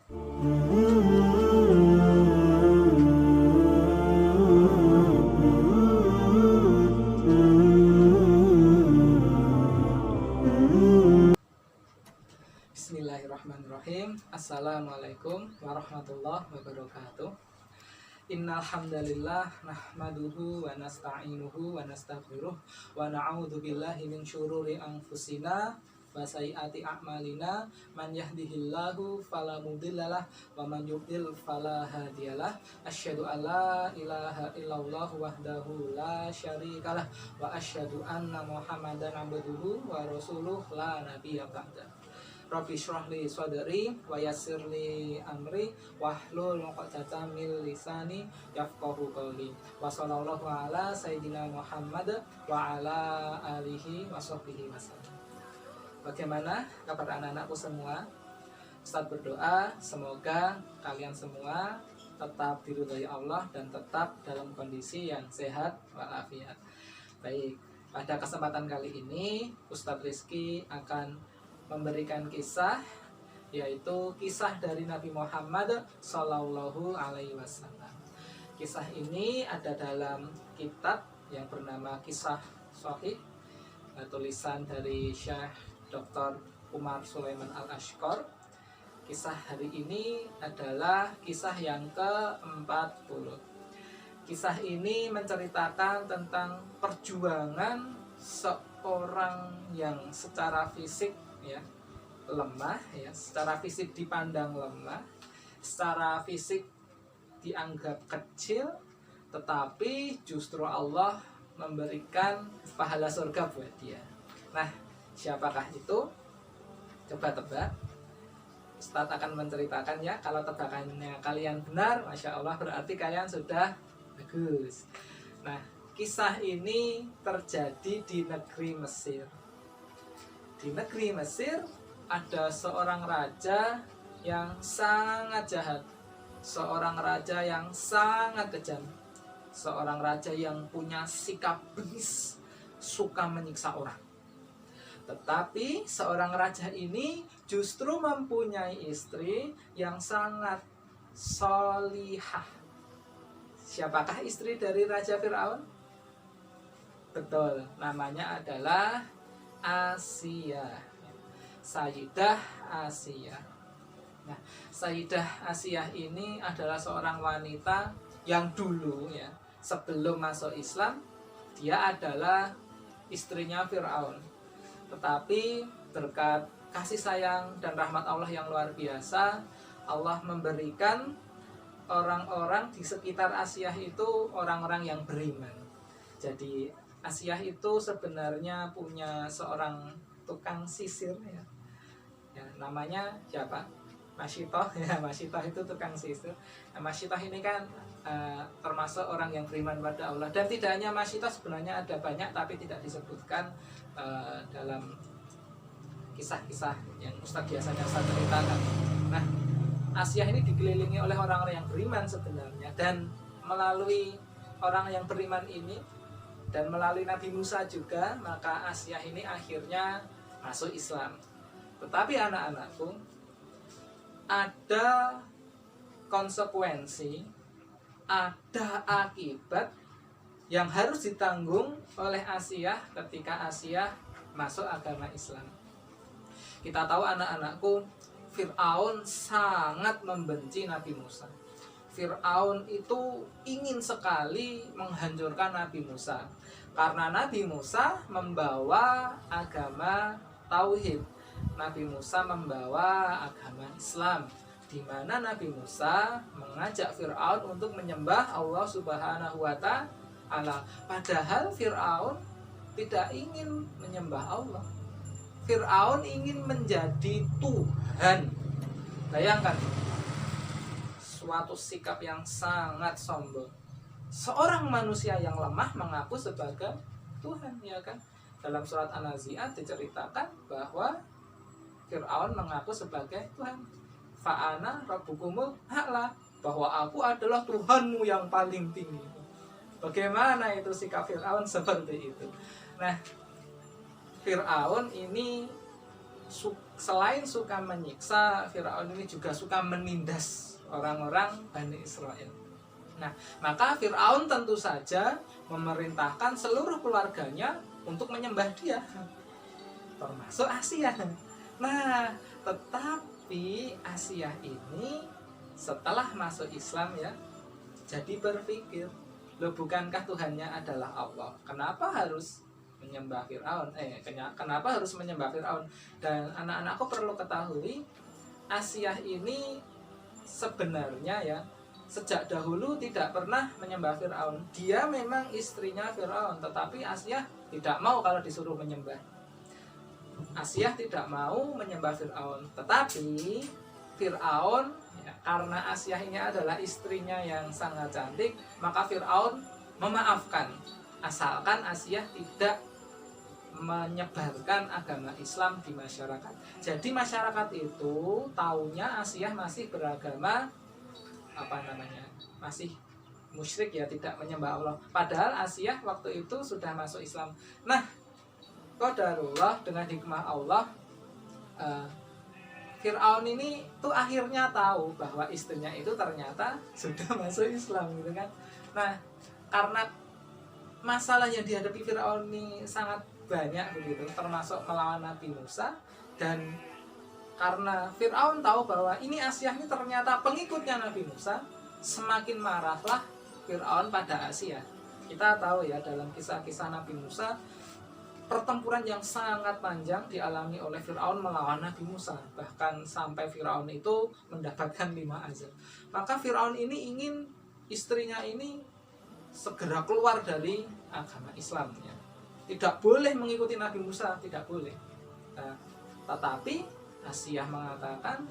Bismillahirrahmanirrahim. Assalamualaikum warahmatullahi wabarakatuh. Innal hamdalillah nahmaduhu wa nasta'inuhu wa nastaghfiruh wa na'udzu billahi min syururi anfusina wa sayyiati a'malina. Man yahdihillahu fala mudhillalah wa man yudhlil fala hadiyalah. Asyhadu an la ilaha illallah wahdahu la syarikalah wa asyhadu anna Muhammadan abduhu wa rasuluh la nabiyya ba'da. Rabbi shrah li sadri wa yassir li amri wahlul 'uqdatam min lisani yafqahu qawli. Wa sallallahu ala sayyidina Muhammad wa ala alihi wa sahbihi wasallam. Bagaimana kabar anak-anakku semua? Ustaz berdoa semoga kalian semua tetap diridhai Allah dan tetap dalam kondisi yang sehat walafiat. Baik, pada kesempatan kali ini Ustadz Rizky akan memberikan kisah, yaitu kisah dari Nabi Muhammad Sallallahu Alaihi Wasallam. Kisah ini ada dalam kitab yang bernama Kisah Shahih, tulisan dari Syekh Dr. Umar Sulaiman Al-Ashqar. Kisah hari ini adalah kisah yang ke-40. Kisah ini menceritakan tentang perjuangan seorang yang secara fisik lemah, secara fisik dipandang lemah, secara fisik dianggap kecil, tetapi justru Allah memberikan pahala surga buat dia. Nah, siapakah itu? Coba tebak. Ustadz akan menceritakannya. Kalau tebakannya kalian benar, Masya Allah, berarti kalian sudah bagus. Nah, kisah ini terjadi di negeri Mesir. Di negeri Mesir ada seorang raja yang sangat jahat, seorang raja yang sangat kejam, seorang raja yang punya sikap bengis, suka menyiksa orang. Tetapi seorang raja ini justru mempunyai istri yang sangat solihah. Siapakah istri dari Raja Fir'aun? Betul, namanya adalah Asia, Sayyidah Asia. Nah, Sayyidah Asia ini adalah seorang wanita yang dulu sebelum masuk Islam, dia adalah istrinya Fir'aun. Tetapi berkat kasih sayang dan rahmat Allah yang luar biasa, Allah memberikan orang-orang di sekitar Asia itu orang-orang yang beriman. Jadi Asia itu sebenarnya punya seorang tukang sisir namanya siapa? Masyitoh. Masyitoh itu tukang sisir. Nah, Masyitoh ini kan termasuk orang yang beriman pada Allah. Dan tidak hanya Masyitoh, sebenarnya ada banyak tapi tidak disebutkan dalam kisah-kisah yang Ustadz biasanya saya ceritakan. Nah, Asia ini dikelilingi oleh orang-orang yang beriman sebenarnya, dan melalui orang yang beriman ini dan melalui Nabi Musa juga, maka Asia ini akhirnya masuk Islam. Tetapi anak-anakku, ada konsekuensi, ada akibat yang harus ditanggung oleh Asia ketika Asia masuk agama Islam. Kita tahu anak-anakku, Fir'aun sangat membenci Nabi Musa. Fir'aun itu ingin sekali menghancurkan Nabi Musa, karena Nabi Musa membawa agama tauhid. Nabi Musa membawa agama Islam, di mana Nabi Musa mengajak Fir'aun untuk menyembah Allah Subhanahu wa Ta'ala. Padahal Fir'aun tidak ingin menyembah Allah. Fir'aun ingin menjadi Tuhan. Bayangkan, suatu sikap yang sangat sombong. Seorang manusia yang lemah mengaku sebagai Tuhan, ya kan? Dalam surat An-Nazi'at diceritakan bahwa Fir'aun mengaku sebagai Tuhan. Fa'ana rabbukumul a'la, bahwa aku adalah Tuhanmu yang paling tinggi. Bagaimana itu sikap Fir'aun seperti itu? Nah, Fir'aun ini selain suka menyiksa, Firaun ini juga suka menindas orang-orang Bani Israel. Nah, maka Firaun tentu saja memerintahkan seluruh keluarganya untuk menyembah dia, termasuk Asiyah. Nah, tetapi Asiyah ini setelah masuk Islam ya, jadi berpikir, loh bukankah Tuhannya adalah Allah? Kenapa harus menyembah Firaun? Kenapa harus menyembah Firaun? Dan anak-anakku perlu ketahui, Asiyah ini sebenarnya ya sejak dahulu tidak pernah menyembah Firaun. Dia memang istrinya Firaun, tetapi Asiyah tidak mau kalau disuruh menyembah. Asiyah tidak mau menyembah Firaun, tetapi Firaun ya, karena Asiyah ini adalah istrinya yang sangat cantik, maka Firaun memaafkan asalkan Asiyah tidak menyebarkan agama Islam di masyarakat. Jadi masyarakat itu taunya Asiyah masih beragama masih musyrik ya, tidak menyembah Allah. Padahal Asiyah waktu itu sudah masuk Islam. Nah, qadarullah dengan hikmah Allah, Fir'aun ini tuh akhirnya tahu bahwa istrinya itu ternyata sudah masuk Islam gitu kan. Nah, karena masalah yang dihadapi Fir'aun ini sangat banyak begitu, termasuk melawan Nabi Musa, dan karena Fir'aun tahu bahwa ini Asiyah ini ternyata pengikutnya Nabi Musa, semakin marahlah Fir'aun pada Asiyah. Kita tahu ya dalam kisah-kisah Nabi Musa, pertempuran yang sangat panjang dialami oleh Fir'aun melawan Nabi Musa. Bahkan sampai Fir'aun itu mendapatkan 5 azab. Maka Fir'aun ini ingin istrinya ini segera keluar dari agama Islamnya. Tidak boleh mengikuti Nabi Musa, tidak boleh. Nah, tetapi Asiyah mengatakan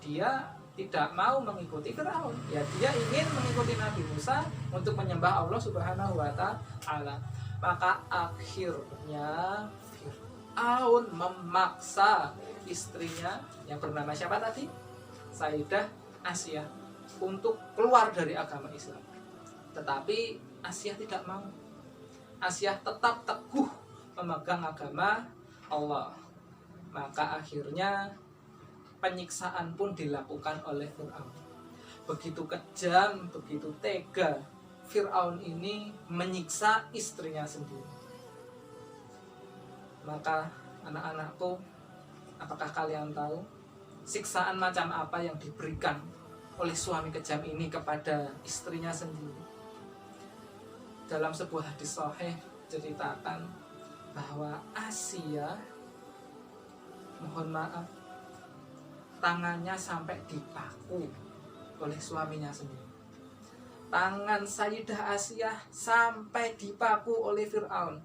dia tidak mau mengikuti Fir'aun. Ya, dia ingin mengikuti Nabi Musa untuk menyembah Allah Subhanahu wa Ta'ala. Maka akhirnya Fir'aun memaksa istrinya yang bernama siapa tadi? Sayyidah Asiyah untuk keluar dari agama Islam. Tetapi Asiyah tidak mau. Asiyah tetap teguh memegang agama Allah. Maka akhirnya penyiksaan pun dilakukan oleh Fir'aun. Begitu kejam, begitu tega Fir'aun ini menyiksa istrinya sendiri. Maka anak-anakku, apakah kalian tahu siksaan macam apa yang diberikan oleh suami kejam ini kepada istrinya sendiri? Dalam sebuah hadis sahih ceritakan bahwa Asiyah, mohon maaf, tangannya sampai dipaku oleh suaminya sendiri. Tangan Sayyidah Asiyah sampai dipaku oleh Fir'aun.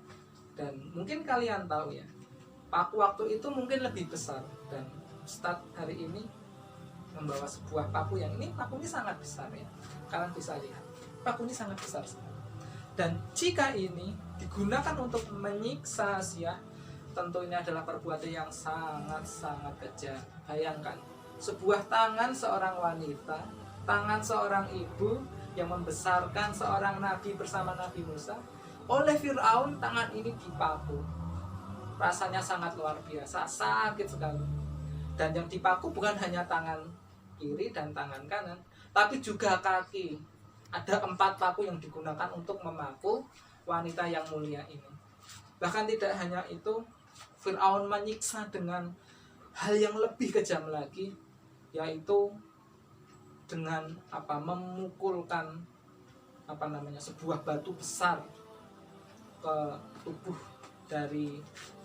Dan mungkin kalian tahu ya, paku waktu itu mungkin lebih besar. Dan Ustadz hari ini membawa sebuah paku yang ini, paku ini sangat besar ya. Kalian bisa lihat, paku ini sangat besar sekali. Dan jika ini digunakan untuk menyiksa Asiyah, tentu ini adalah perbuatan yang sangat-sangat kejam. Bayangkan, sebuah tangan seorang wanita, tangan seorang ibu yang membesarkan seorang nabi bersama Nabi Musa, oleh Fir'aun tangan ini dipaku. Rasanya sangat luar biasa, sakit sekali. Dan yang dipaku bukan hanya tangan kiri dan tangan kanan, tapi juga kaki. Ada 4 paku yang digunakan untuk memaku wanita yang mulia ini. Bahkan tidak hanya itu, Fir'aun menyiksa dengan hal yang lebih kejam lagi, yaitu dengan memukulkan sebuah batu besar ke tubuh dari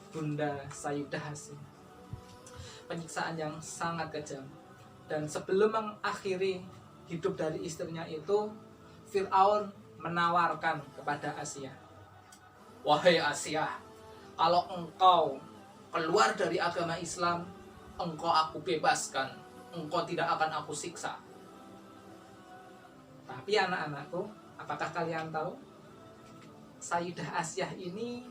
Bunda Sayyidah Asiyah. Penyiksaan yang sangat kejam. Dan sebelum mengakhiri hidup dari istrinya itu, Fir'aun menawarkan kepada Asiyah, "Wahai Asiyah, kalau engkau keluar dari agama Islam, engkau aku bebaskan, engkau tidak akan aku siksa." Tapi anak-anakku, apakah kalian tahu? Sayyidah Asiyah ini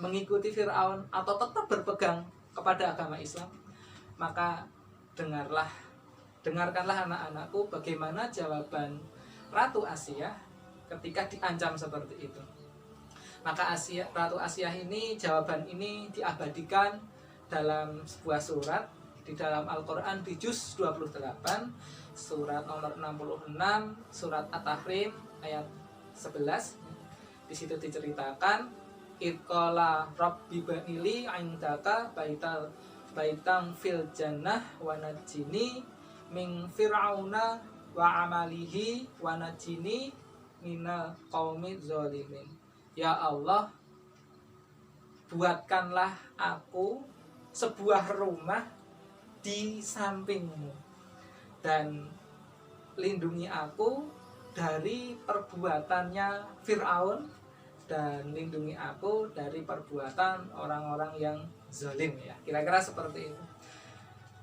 mengikuti Fir'aun atau tetap berpegang kepada agama Islam? Maka dengarkanlah anak-anakku bagaimana jawaban Ratu Asiyah ketika diancam seperti itu. Maka Ratu Asiyah ini, jawaban ini diabadikan dalam sebuah surat di dalam Al-Quran di juz 28 surat nomor 66 surat At-Tahrim ayat 11. Di situ diceritakan Iqala Rabbi banili indaka baitang fil jannah wa najini min fir'auna wa amalihi wa najini minal qaumi zalimin. Ya Allah, buatkanlah aku sebuah rumah di sampingmu dan lindungi aku dari perbuatannya Fir'aun dan lindungi aku dari perbuatan orang-orang yang zalim, ya. Kira-kira seperti itu.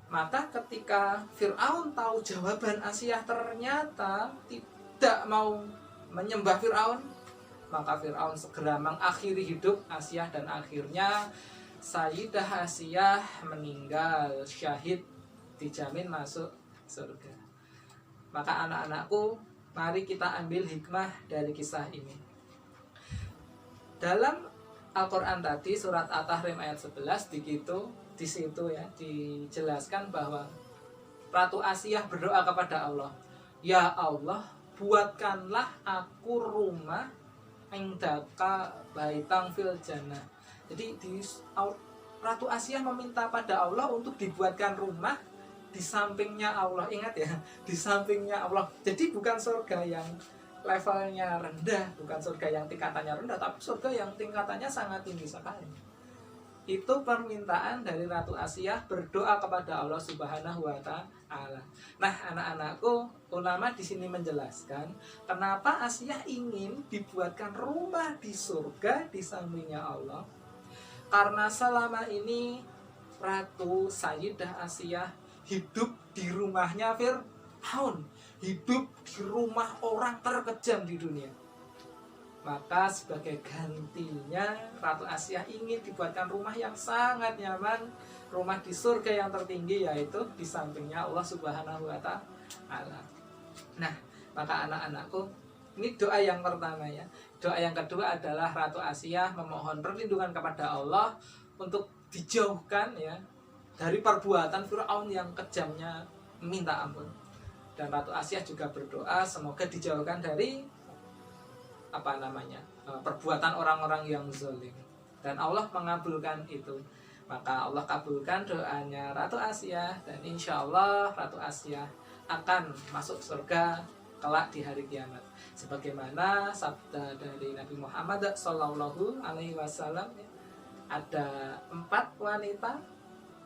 Maka ketika Fir'aun tahu jawaban Asiyah ternyata tidak mau menyembah Fir'aun, maka Fir'aun segera mengakhiri hidup Asiyah dan akhirnya Sayyidah Asiyah meninggal syahid, dijamin masuk surga. Maka anak-anakku, mari kita ambil hikmah dari kisah ini. Dalam Al-Quran tadi surat At-Tahrim ayat 11 di situ ya dijelaskan bahwa Ratu Asiyah berdoa kepada Allah, ya Allah, buatkanlah aku rumah indaka baitang fil jannah. Jadi Ratu Asiyah meminta pada Allah untuk dibuatkan rumah di sampingnya Allah. Ingat ya, di sampingnya Allah. Jadi bukan surga yang levelnya rendah, bukan surga yang tingkatannya rendah, tapi surga yang tingkatannya sangat tinggi sekali. Itu permintaan dari Ratu Asiyah berdoa kepada Allah Subhanahu wa Ta'ala. Nah, anak-anakku, ulama di sini menjelaskan kenapa Asiyah ingin dibuatkan rumah di surga di sampingnya Allah. Karena selama ini Ratu Sayyidah Asiyah hidup di rumahnya Fir'aun, hidup di rumah orang terkejam di dunia. Maka sebagai gantinya Ratu Asiyah ingin dibuatkan rumah yang sangat nyaman, rumah di surga yang tertinggi, yaitu di sampingnya Allah Subhanahu wa Ta'ala. Nah, maka anak-anakku, ini doa yang pertama ya. Doa yang kedua adalah Ratu Asiyah memohon perlindungan kepada Allah untuk dijauhkan ya dari perbuatan Fir'aun yang kejamnya minta ampun. Dan Ratu Asiyah juga berdoa semoga dijauhkan dari perbuatan orang-orang yang zalim. Dan Allah mengabulkan itu. Maka Allah kabulkan doanya Ratu Asiyah, dan insya Allah Ratu Asiyah akan masuk surga kelak di hari kiamat. Sebagaimana sabda dari Nabi Muhammad Sallallahu Alaihi Wasallam, ada 4 wanita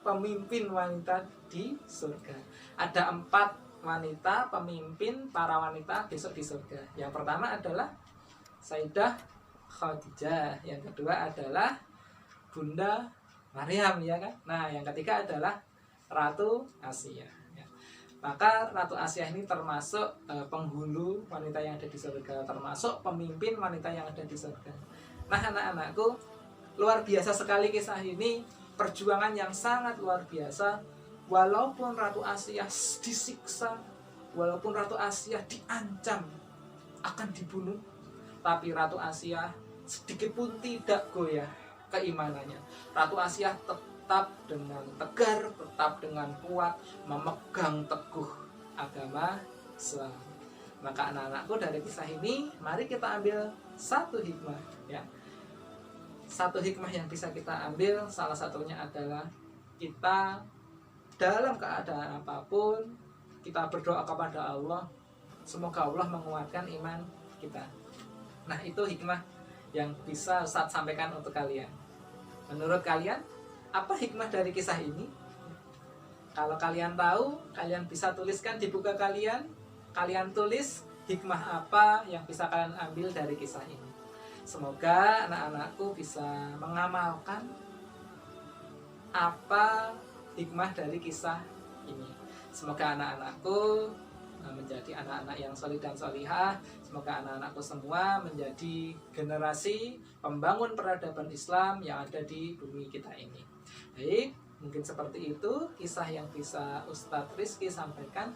pemimpin wanita di surga. Ada 4 wanita pemimpin para wanita besok di surga. Yang pertama adalah Sayyidah Khadijah, yang kedua adalah Bunda Maryam, ya kan? Nah, yang ketiga adalah Ratu Asiyah. Ya. Maka Ratu Asiyah ini termasuk penghulu wanita yang ada di surga, termasuk pemimpin wanita yang ada di surga. Nah, anak-anakku, luar biasa sekali kisah ini, perjuangan yang sangat luar biasa. Walaupun Ratu Asiyah disiksa, walaupun Ratu Asiyah diancam akan dibunuh, tapi Ratu Asiyah sedikit pun tidak goyah keimanannya. Ratu Asiyah tetap dengan tegar, tetap dengan kuat memegang teguh agama Islam. Maka anak-anakku, dari kisah ini mari kita ambil satu hikmah ya. Satu hikmah yang bisa kita ambil, salah satunya adalah kita dalam keadaan apapun kita berdoa kepada Allah, semoga Allah menguatkan iman kita. Nah, itu hikmah yang bisa Ustaz sampaikan untuk kalian. Menurut kalian, apa hikmah dari kisah ini? Kalau kalian tahu, kalian bisa tuliskan di buku kalian. Kalian tulis hikmah apa yang bisa kalian ambil dari kisah ini. Semoga anak-anakku bisa mengamalkan apa hikmah dari kisah ini. Semoga anak-anakku menjadi anak-anak yang solih dan solihah. Semoga anak-anakku semua menjadi generasi pembangun peradaban Islam yang ada di bumi kita ini. Baik, mungkin seperti itu kisah yang bisa Ustadz Rizky sampaikan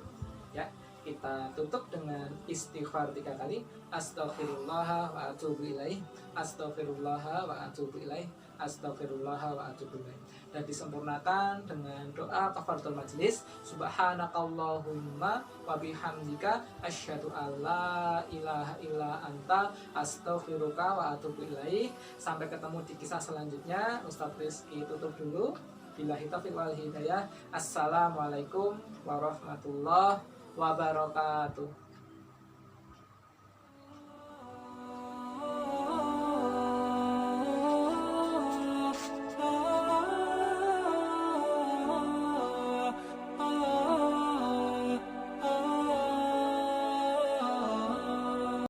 ya. Kita tutup dengan istighfar 3 kali. Astaghfirullah wa atubu ilaih. Astaghfirullah wa atubu ilaih. astaghfirullah wa atubu ilaih. Dan disempurnakan dengan doa kafaratul majlis, subhanakallahumma wa bihamdika asyhadu alla ilaha illa anta astaghfiruka wa atubu ilaih. Sampai ketemu di kisah selanjutnya. Ustadz Rizky tutup dulu. Billahi taufiq wal hidayah. Assalamualaikum warahmatullahi wabarakatuh.